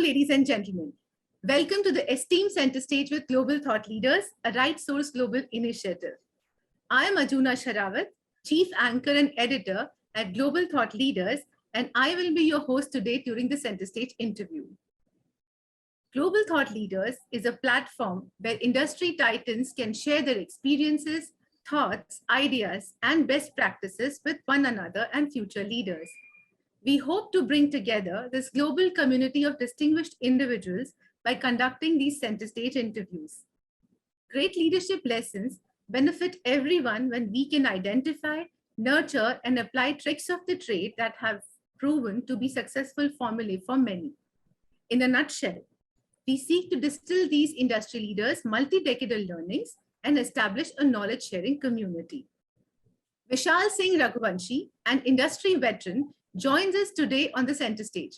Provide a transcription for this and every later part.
ladies and gentlemen. Welcome to the Esteemed Center Stage with Global Thought Leaders, a Right Source Global initiative. I am Ajuna Sharawat, Chief Anchor and Editor at Global Thought Leaders, and I will be your host today during the Center Stage interview. Global Thought Leaders is a platform where industry titans can share their experiences, thoughts, ideas, and best practices with one another and future leaders. We hope to bring together this global community of distinguished individuals by conducting these center stage interviews. Great leadership lessons benefit everyone when we can identify, nurture, and apply tricks of the trade that have proven to be successful formulae for many. In a nutshell, we seek to distill these industry leaders' multi-decadal learnings and establish a knowledge-sharing community. Vishal Raghuvanshi, an industry veteran, joins us today on the center stage.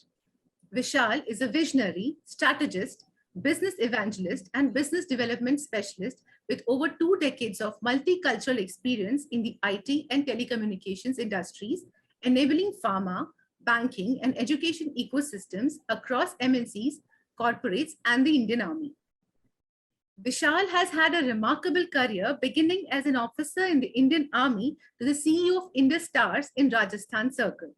Vishal is a visionary, strategist, business evangelist, and business development specialist with over 2 decades of multicultural experience in the IT and telecommunications industries, enabling pharma, banking, and education ecosystems across MNCs, corporates, and the Indian Army. Vishal has had a remarkable career beginning as an officer in the Indian Army to the CEO of Indus Towers in Rajasthan Circle.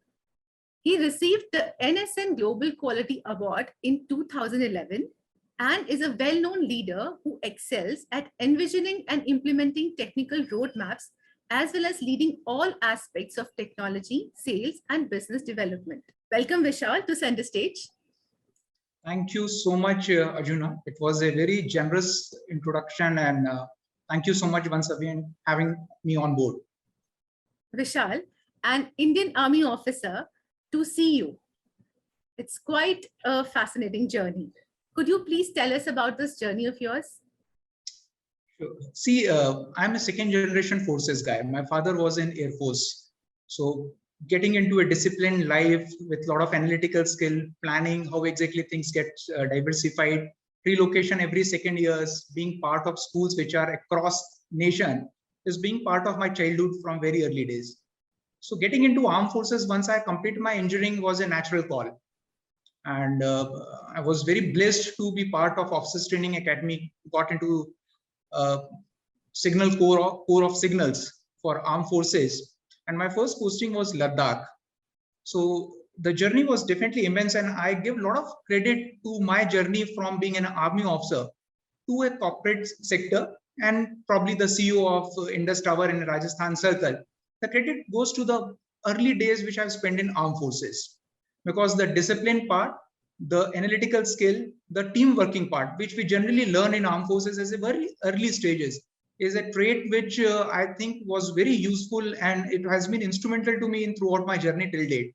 He received the NSN Global Quality Award in 2011 and is a well-known leader who excels at envisioning and implementing technical roadmaps as well as leading all aspects of technology, sales, and business development. Welcome, Vishal, to Center Stage. Thank you so much, Arjuna. It was a very generous introduction, and thank you so much once again having me on board. Vishal, an Indian Army officer to see you. It's quite a fascinating journey. Could you please tell us about this journey of yours? Sure. See, I'm a second generation forces guy. My father was in Air Force. So getting into a disciplined life with a lot of analytical skill, planning how exactly things get diversified, relocation every second years, being part of schools which are across nation is being part of my childhood from very early days. So getting into armed forces once I completed my engineering was a natural call. And I was very blessed to be part of Officers Training Academy, got into Signal Corps of Signals for Armed Forces. And my first posting was Ladakh. So the journey was definitely immense, and I give a lot of credit to my journey from being an army officer to a corporate sector and probably the CEO of Indus Tower in Rajasthan Circle. The credit goes to the early days which I've spent in armed forces, because the discipline part, the analytical skill, the team working part, which we generally learn in armed forces as a very early stages, is a trait which I think was very useful, and it has been instrumental to me throughout my journey till date.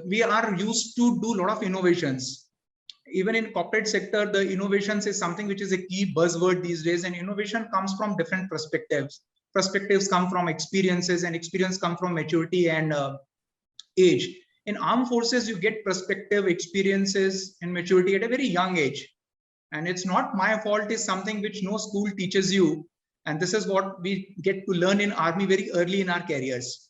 We are used to do a lot of innovations. Even in corporate sector, the innovations is something which is a key buzzword these days, and innovation comes from different perspectives. Perspectives come from experiences, and experience come from maturity and age. In armed forces, you get perspective, experiences, and maturity at a very young age. And it's not my fault, it's something which no school teaches you. And this is what we get to learn in army very early in our careers.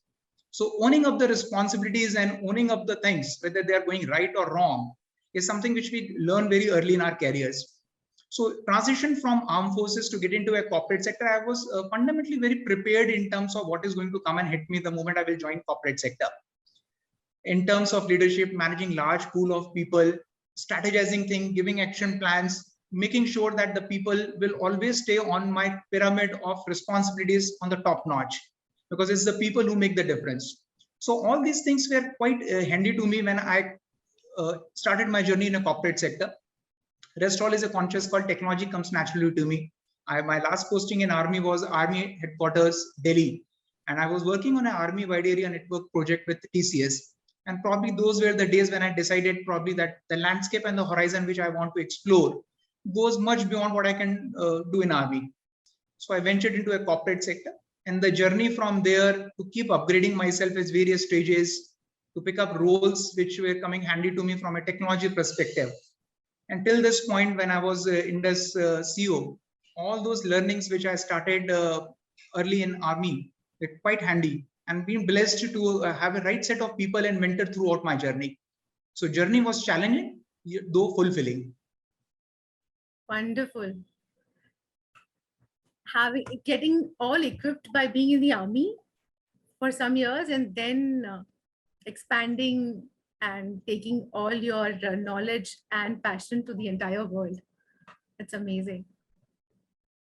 So owning up the responsibilities and owning up the things, whether they are going right or wrong, is something which we learn very early in our careers. So transition from armed forces to get into a corporate sector, I was fundamentally very prepared in terms of what is going to come and hit me the moment I will join corporate sector. In terms of leadership, managing large pool of people, strategizing things, giving action plans, making sure that the people will always stay on my pyramid of responsibilities on the top notch, because it's the people who make the difference. So all these things were quite handy to me when I started my journey in a corporate sector. Rest all is a conscious call. Technology comes naturally to me. My last posting in Army was Army Headquarters, Delhi. And I was working on an Army wide area network project with TCS. And probably those were the days when I decided probably that the landscape and the horizon which I want to explore goes much beyond what I can do in Army. So I ventured into a corporate sector, and the journey from there to keep upgrading myself at various stages, to pick up roles which were coming handy to me from a technology perspective. Until this point, when I was Indus CEO, all those learnings which I started early in Army were quite handy, and been blessed to have a right set of people and mentor throughout my journey. So journey was challenging, though fulfilling. Wonderful. Getting all equipped by being in the army for some years and then expanding and taking all your knowledge and passion to the entire world. It's amazing.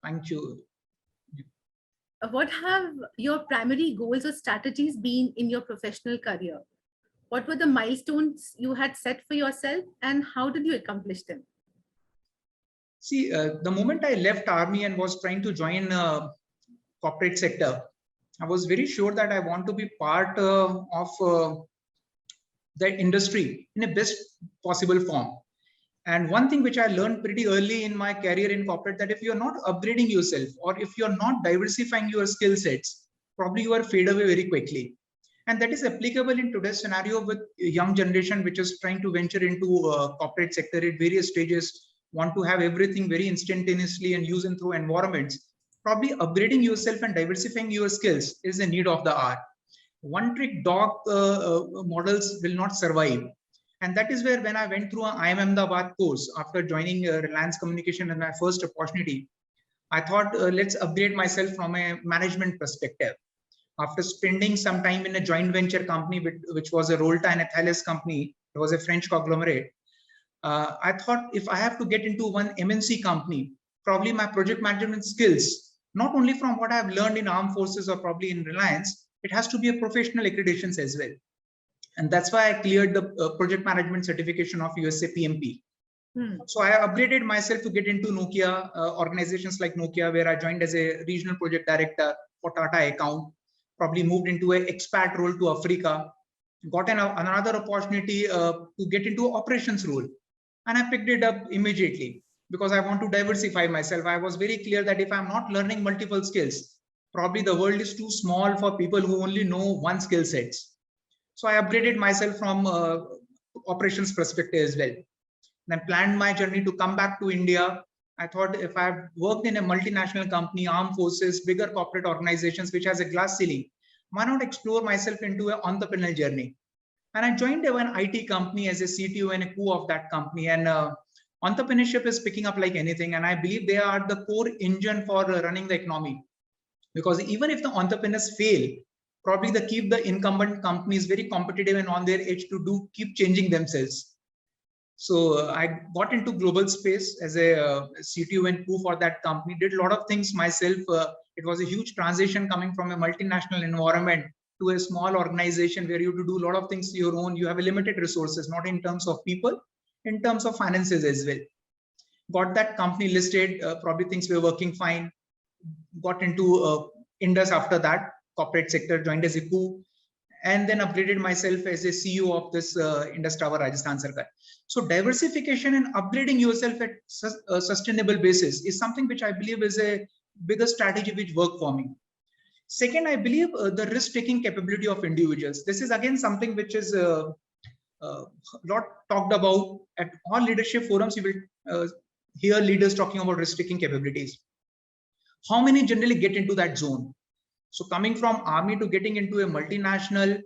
Thank you. What have your primary goals or strategies been in your professional career? What were the milestones you had set for yourself and how did you accomplish them? See, the moment I left army and was trying to join corporate sector, I was very sure that I want to be part of the industry in a best possible form. And one thing which I learned pretty early in my career in corporate, that if you're not upgrading yourself or if you're not diversifying your skill sets, probably you are fade away very quickly. And that is applicable in today's scenario with young generation, which is trying to venture into corporate sector at various stages, want to have everything very instantaneously and use and through environments. Probably upgrading yourself and diversifying your skills is the need of the hour. One trick dog models will not survive. And that is where when I went through an IIM Ahmedabad course after joining Reliance Communication as my first opportunity, I thought let's upgrade myself from a management perspective. After spending some time in a joint venture company, which was a Rolta and a Thales company, it was a French conglomerate. I thought if I have to get into one MNC company, probably my project management skills, not only from what I've learned in armed forces or probably in Reliance, it has to be a professional accreditations as well. And that's why I cleared the project management certification of USA PMP. So I upgraded myself to get into Nokia, organizations like Nokia, where I joined as a regional project director for Tata account, probably moved into an expat role to Africa, got another opportunity to get into operations role. And I picked it up immediately because I want to diversify myself. I was very clear that if I'm not learning multiple skills, probably the world is too small for people who only know one skill sets. So I upgraded myself from operations perspective as well. Then planned my journey to come back to India. I thought if I've worked in a multinational company, armed forces, bigger corporate organizations, which has a glass ceiling, why not explore myself into an entrepreneurial journey? And I joined an IT company as a CTO and a COO of that company. And entrepreneurship is picking up like anything. And I believe they are the core engine for running the economy. Because even if the entrepreneurs fail, probably they keep the incumbent companies very competitive and on their edge to keep changing themselves. So I got into global space as a CTO and COO for that company, did a lot of things myself. It was a huge transition coming from a multinational environment to a small organization where you have to do a lot of things your own. You have a limited resources, not in terms of people, in terms of finances as well. Got that company listed, probably things were working fine. Got into Indus after that, corporate sector, joined as a COO, and then upgraded myself as a CEO of this Indus Tower Rajasthan Sarkar. So diversification and upgrading yourself at a sustainable basis is something which I believe is a bigger strategy which worked for me. Second, I believe the risk-taking capability of individuals. This is again something which is a lot talked about at all leadership forums. You will hear leaders talking about risk-taking capabilities. How many generally get into that zone? So coming from army to getting into a multinational,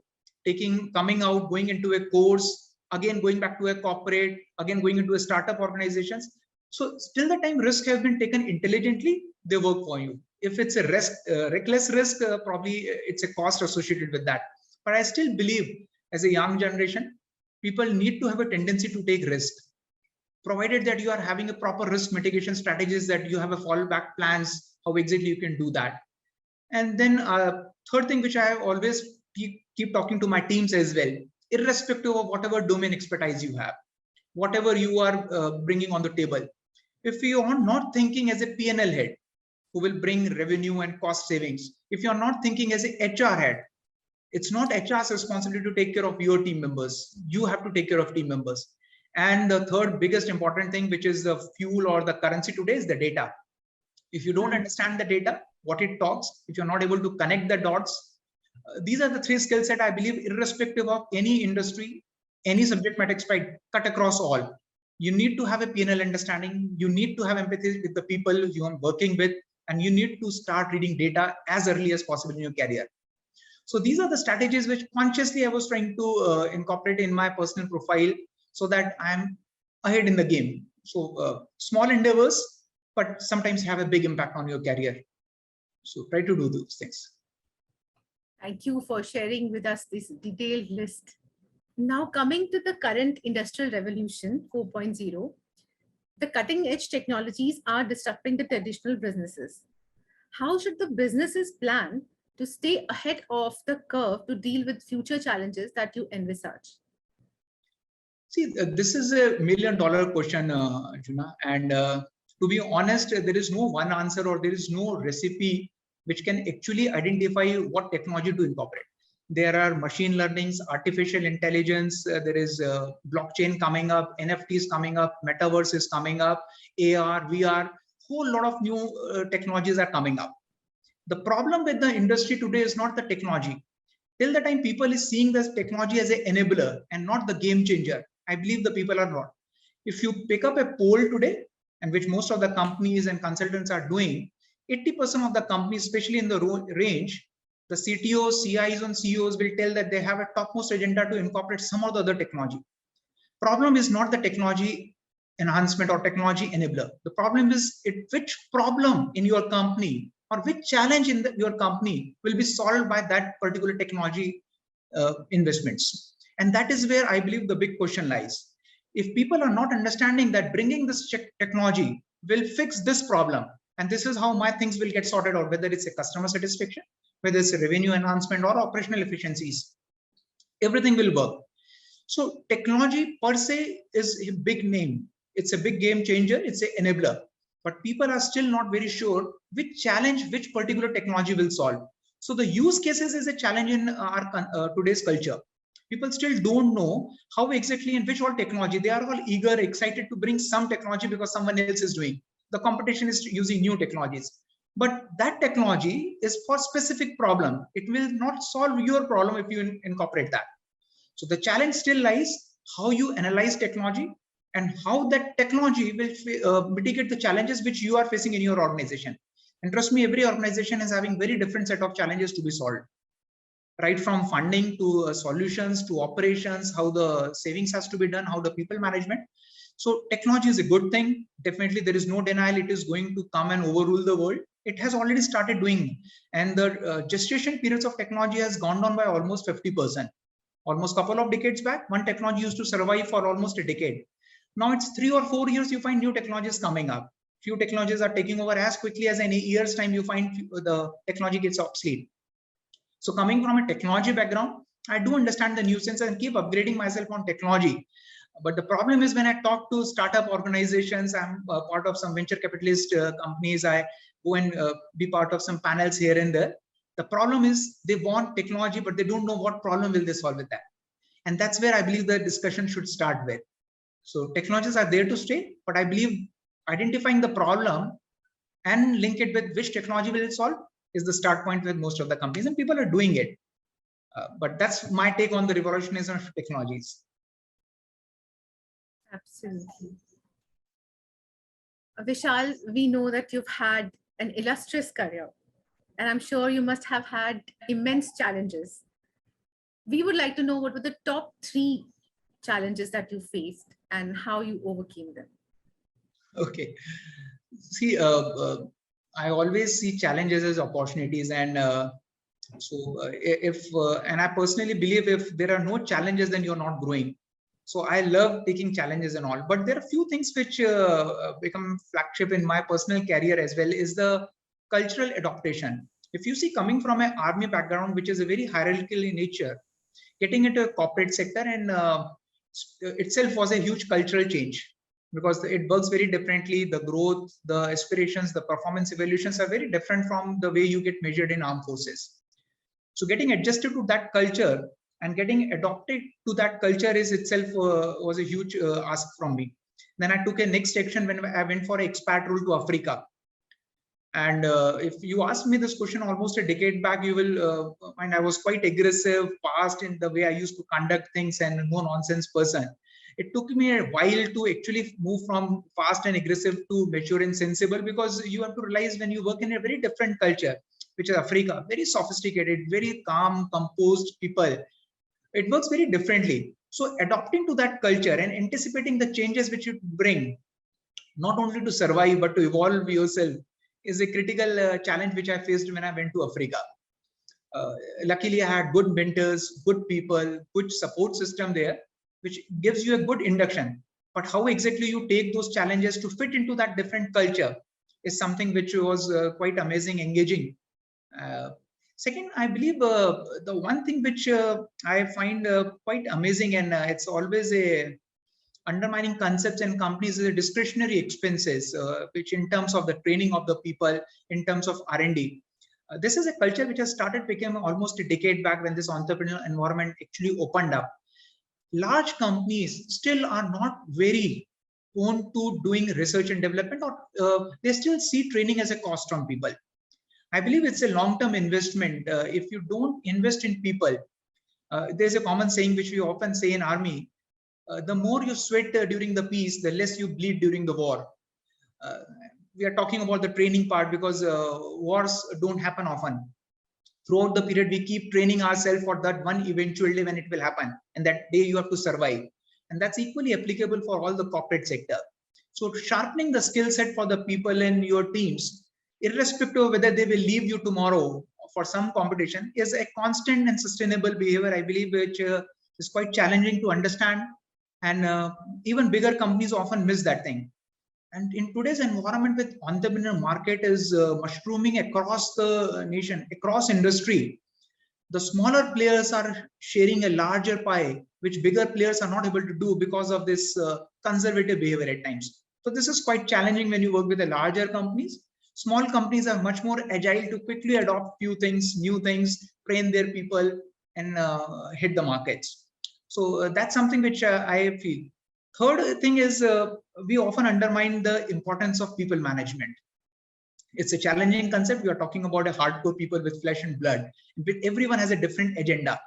coming out, going into a course, again going back to a corporate, again going into a startup organizations. So till the time risk has been taken intelligently, they work for you. If it's a reckless risk, probably it's a cost associated with that. But I still believe as a young generation, people need to have a tendency to take risk, provided that you are having a proper risk mitigation strategies, that you have a fallback plans, how exactly you can do that. And then third thing, which I always keep talking to my teams as well, irrespective of whatever domain expertise you have, whatever you are bringing on the table. If you are not thinking as a P&L head who will bring revenue and cost savings, if you're not thinking as a HR head, it's not HR's responsibility to take care of your team members. You have to take care of team members. And the third biggest important thing, which is the fuel or the currency today, is the data. If you don't understand the data, what it talks, if you're not able to connect the dots, these are the three skill set I believe, irrespective of any industry, any subject matter expert, cut across all. You need to have a P&L understanding. You need to have empathy with the people you are working with, and you need to start reading data as early as possible in your career. So these are the strategies which consciously I was trying to incorporate in my personal profile, so that I'm ahead in the game. So small endeavors, but sometimes have a big impact on your career. So try to do those things. Thank you for sharing with us this detailed list. Now coming to the current industrial revolution 4.0, the cutting edge technologies are disrupting the traditional businesses. How should the businesses plan to stay ahead of the curve to deal with future challenges that you envisage? See, this is a $1 million question, Arjuna. And to be honest, there is no one answer or there is no recipe which can actually identify what technology to incorporate. There are machine learnings, artificial intelligence, there is blockchain coming up, NFTs coming up, metaverse is coming up, AR, VR, whole lot of new technologies are coming up. The problem with the industry today is not the technology. Till the time people is seeing this technology as an enabler and not the game changer, I believe the people are not. If you pick up a poll today, and which most of the companies and consultants are doing, 80% of the companies, especially in the range, the CTOs, CIs and CEOs will tell that they have a topmost agenda to incorporate some of the other technology. Problem is not the technology enhancement or technology enabler. The problem is which problem in your company or which challenge in your company will be solved by that particular technology investments. And that is where I believe the big question lies. If people are not understanding that bringing this technology will fix this problem, and this is how my things will get sorted out, whether it's a customer satisfaction, whether it's a revenue enhancement or operational efficiencies, everything will work. So technology per se is a big name. It's a big game changer. It's an enabler. But people are still not very sure which challenge, which particular technology will solve. So the use cases is a challenge in our today's culture. People still don't know how exactly and which all technology. They are all eager, excited to bring some technology because someone else is doing. The competition is using new technologies. But that technology is for specific problem. It will not solve your problem if you incorporate that. So the challenge still lies how you analyze technology and how that technology will mitigate the challenges which you are facing in your organization. And trust me, every organization is having very different set of challenges to be solved. Right from funding to solutions to operations, how the savings has to be done, how the people management. So technology is a good thing. Definitely, there is no denial it is going to come and overrule the world. It has already started doing. And the gestation periods of technology has gone down by almost 50%. Almost a couple of decades back, one technology used to survive for almost a decade. Now it's 3 or 4 years, you find new technologies coming up. Few technologies are taking over as quickly as in a year's time, you find the technology gets obsolete. So coming from a technology background, I do understand the nuisance and keep upgrading myself on technology. But the problem is when I talk to startup organizations, I'm part of some venture capitalist companies, I go and be part of some panels here and there. The problem is they want technology, but they don't know what problem will they solve with that. And that's where I believe the discussion should start with. So technologies are there to stay, but I believe identifying the problem and link it with which technology will it solve is the start point with most of the companies, and people are doing it. But that's my take on the revolutionization of technologies. Absolutely. Vishal, we know that you've had an illustrious career, and I'm sure you must have had immense challenges. We would like to know what were the top 3 challenges that you faced and how you overcame them. Okay. See, I always see challenges as opportunities, and and I personally believe if there are no challenges, then you're not growing. So I love taking challenges and all, but there are a few things which become flagship in my personal career as well is the cultural adaptation. If you see, coming from an army background, which is a very hierarchical in nature, getting into a corporate sector and itself was a huge cultural change because it works very differently. The growth, the aspirations, the performance evaluations are very different from the way you get measured in armed forces. So getting adjusted to that culture and getting adopted to that culture is itself was a huge ask from me. Then I took a next action when I went for an expat role to Africa. And if you ask me this question almost a decade back, you will find I was quite aggressive, fast in the way I used to conduct things and no nonsense person. It took me a while to actually move from fast and aggressive to mature and sensible, because you have to realize when you work in a very different culture, which is Africa, very sophisticated, very calm, composed people. It works very differently. So adopting to that culture and anticipating the changes which it bring, not only to survive, but to evolve yourself, is a critical challenge which I faced when I went to Africa. Luckily, I had good mentors, good people, good support system there, which gives you a good induction. But how exactly you take those challenges to fit into that different culture is something which was quite amazing, engaging. Second, I believe the one thing which I find quite amazing, and it's always a undermining concepts and companies, is a discretionary expenses, which in terms of the training of the people, in terms of R&D. This is a culture which has started becoming almost a decade back when this entrepreneurial environment actually opened up. Large companies still are not very prone to doing research and development, or they still see training as a cost from people. I believe it's a long-term investment. If you don't invest in people, there's a common saying which we often say in army, the more you sweat during the peace, the less you bleed during the war. We are talking about the training part because wars don't happen often. Throughout the period, we keep training ourselves for that one eventuality when it will happen, and that day you have to survive. And that's equally applicable for all the corporate sector. So sharpening the skill set for the people in your teams, irrespective of whether they will leave you tomorrow for some competition, is a constant and sustainable behavior, I believe, which is quite challenging to understand. And even bigger companies often miss that thing. And in today's environment, with entrepreneur market is mushrooming across the nation, across industry, the smaller players are sharing a larger pie, which bigger players are not able to do because of this conservative behavior at times. So this is quite challenging when you work with the larger companies. Small companies are much more agile to quickly adopt few things, new things, train their people, and hit the markets. So that's something which I feel. Third thing is we often undermine the importance of people management. It's a challenging concept. We are talking about a hardcore people with flesh and blood. Everyone has a different agenda.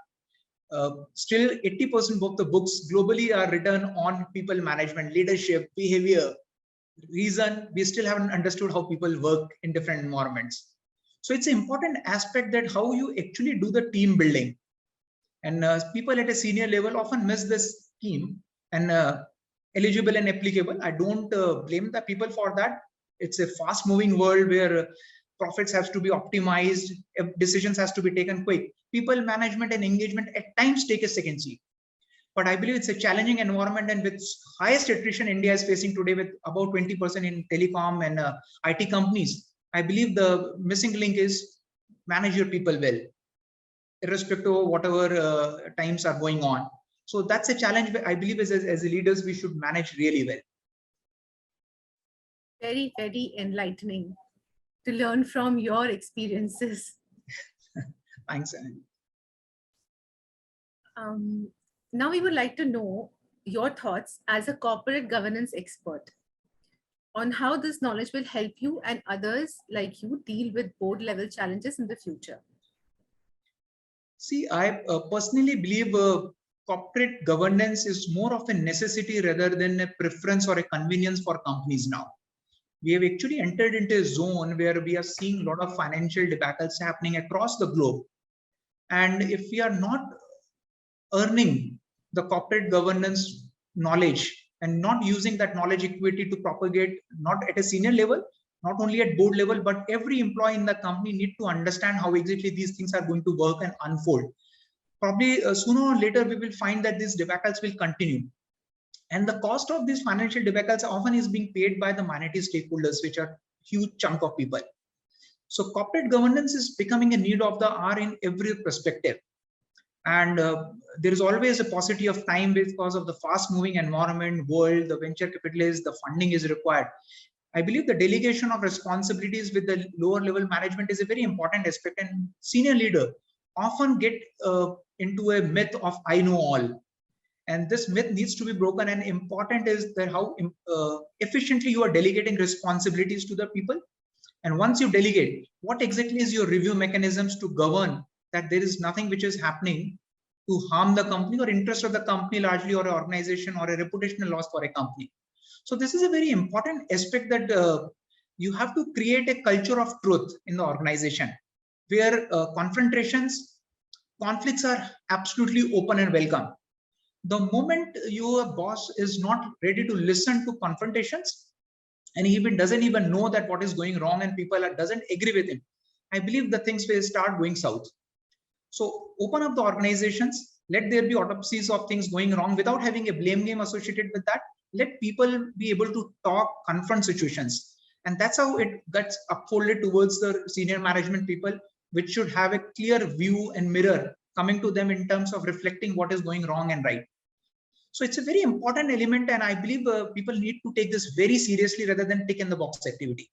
Still, 80% of the books globally are written on people management, leadership, behavior. Reason, we still haven't understood how people work in different environments. So it's an important aspect that how you actually do the team building. And people at a senior level often miss this scheme, and eligible and applicable. I don't blame the people for that. It's a fast moving world where profits have to be optimized, decisions has to be taken quick. People management and engagement at times take a second seat. But I believe it's a challenging environment, and with highest attrition India is facing today, with about 20% in telecom and IT companies, I believe the missing link is manage your people well, irrespective of whatever times are going on. So that's a challenge I believe as leaders we should manage really well. Very, very enlightening to learn from your experiences. Thanks. Now we would like to know your thoughts as a corporate governance expert on how this knowledge will help you and others like you deal with board level challenges in the future. See, I personally believe corporate governance is more of a necessity rather than a preference or a convenience for companies now. We have actually entered into a zone where we are seeing a lot of financial debacles happening across the globe. And if we are not earning the corporate governance knowledge and not using that knowledge equity to propagate, not at a senior level, not only at board level, but every employee in the company need to understand how exactly these things are going to work and unfold. Probably sooner or later, we will find that these debacles will continue. And the cost of these financial debacles often is being paid by the minority stakeholders, which are huge chunk of people. So corporate governance is becoming a need of the hour in every perspective. And there is always a paucity of time because of the fast moving environment, world, the venture capitalists, the funding is required. I believe the delegation of responsibilities with the lower level management is a very important aspect, and senior leader often get into a myth of I know all. And this myth needs to be broken, and important is that how efficiently you are delegating responsibilities to the people. And once you delegate, what exactly is your review mechanisms to govern that there is nothing which is happening to harm the company or interest of the company largely, or an organization, or a reputational loss for a company. So this is a very important aspect that you have to create a culture of truth in the organization where confrontations, conflicts are absolutely open and welcome. The moment your boss is not ready to listen to confrontations, and he even doesn't even know that what is going wrong and people doesn't agree with him, I believe the things will start going south. So open up the organizations, let there be autopsies of things going wrong without having a blame game associated with that. Let people be able to talk, confront situations. And that's how it gets upfolded towards the senior management people, which should have a clear view and mirror coming to them in terms of reflecting what is going wrong and right. So it's a very important element, and I believe people need to take this very seriously rather than tick in the box activity.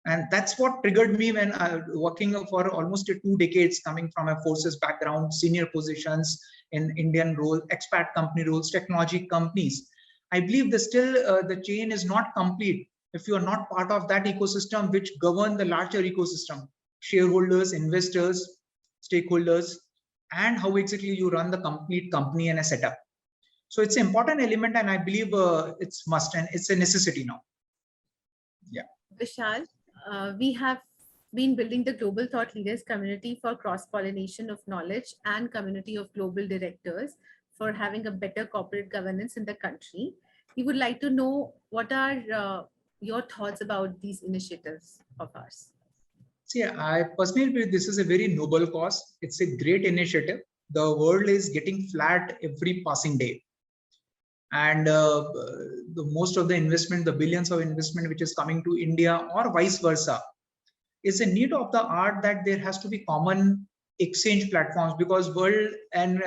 And that's what triggered me when working for almost 2 decades, coming from a forces background, senior positions in Indian role, expat company roles, technology companies. I believe the chain is not complete if you are not part of that ecosystem which govern the larger ecosystem, shareholders, investors, stakeholders, and how exactly you run the complete company and a setup. So it's an important element, and I believe it's must and it's a necessity now. Yeah. Vishal, we have been building the Global Thought Leaders community for cross-pollination of knowledge and community of global directors for having a better corporate governance in the country. We would like to know what are your thoughts about these initiatives of ours. See, I personally believe this is a very noble cause. It's a great initiative. The world is getting flat every passing day. And most of the investment, the billions of investment which is coming to India or vice versa, is a need of the art that there has to be common exchange platforms, because world and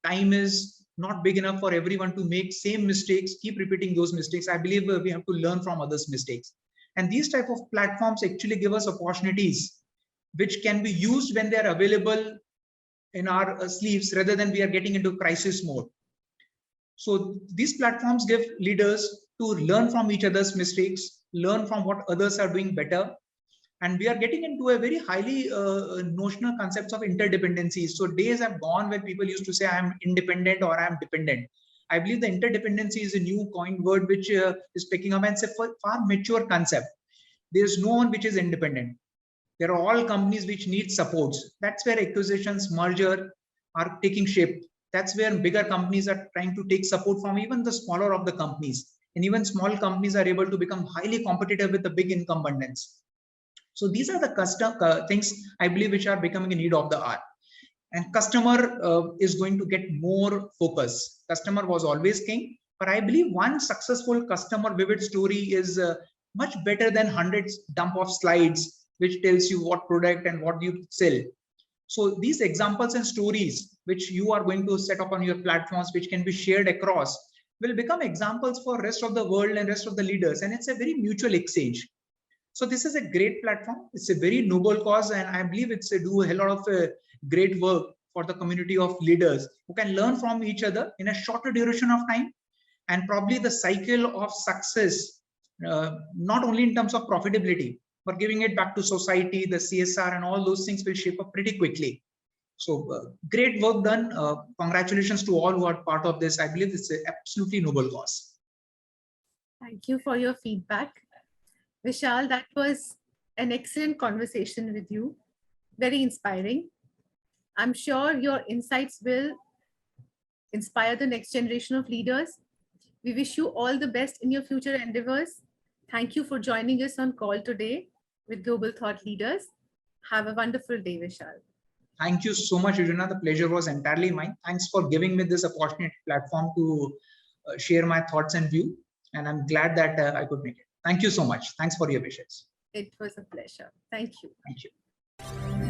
time is not big enough for everyone to make same mistakes, keep repeating those mistakes. I believe we have to learn from others' mistakes. And these type of platforms actually give us opportunities which can be used when they are available in our sleeves, rather than we are getting into crisis mode. So these platforms give leaders to learn from each other's mistakes, learn from what others are doing better. And we are getting into a very highly notional concepts of interdependencies. So days have gone where people used to say, I'm independent or I'm dependent. I believe the interdependency is a new coined word which is picking up, and it's a far mature concept. There's no one which is independent. There are all companies which need supports. That's where acquisitions, merger are taking shape. That's where bigger companies are trying to take support from even the smaller of the companies. And even small companies are able to become highly competitive with the big incumbents. So these are the custom things I believe which are becoming a need of the hour. And customer is going to get more focus. Customer was always king, but I believe one successful customer vivid story is much better than hundreds dump of slides which tells you what product and what you sell. So these examples and stories which you are going to set up on your platforms, which can be shared across, will become examples for rest of the world and rest of the leaders. And it's a very mutual exchange. So this is a great platform. It's a very noble cause, and I believe it's a do a lot of great work for the community of leaders who can learn from each other in a shorter duration of time. And probably the cycle of success, not only in terms of profitability, but giving it back to society, the CSR and all those things will shape up pretty quickly. So great work done. Congratulations to all who are part of this. I believe it's an absolutely noble cause. Thank you for your feedback. Vishal, that was an excellent conversation with you. Very inspiring. I'm sure your insights will inspire the next generation of leaders. We wish you all the best in your future endeavors. Thank you for joining us on call today with Global Thought Leaders. Have a wonderful day, Vishal. Thank you so much, Yujana. The pleasure was entirely mine. Thanks for giving me this opportunity platform to share my thoughts and view. And I'm glad that I could make it. Thank you so much. Thanks for your wishes. It was a pleasure. Thank you. Thank you.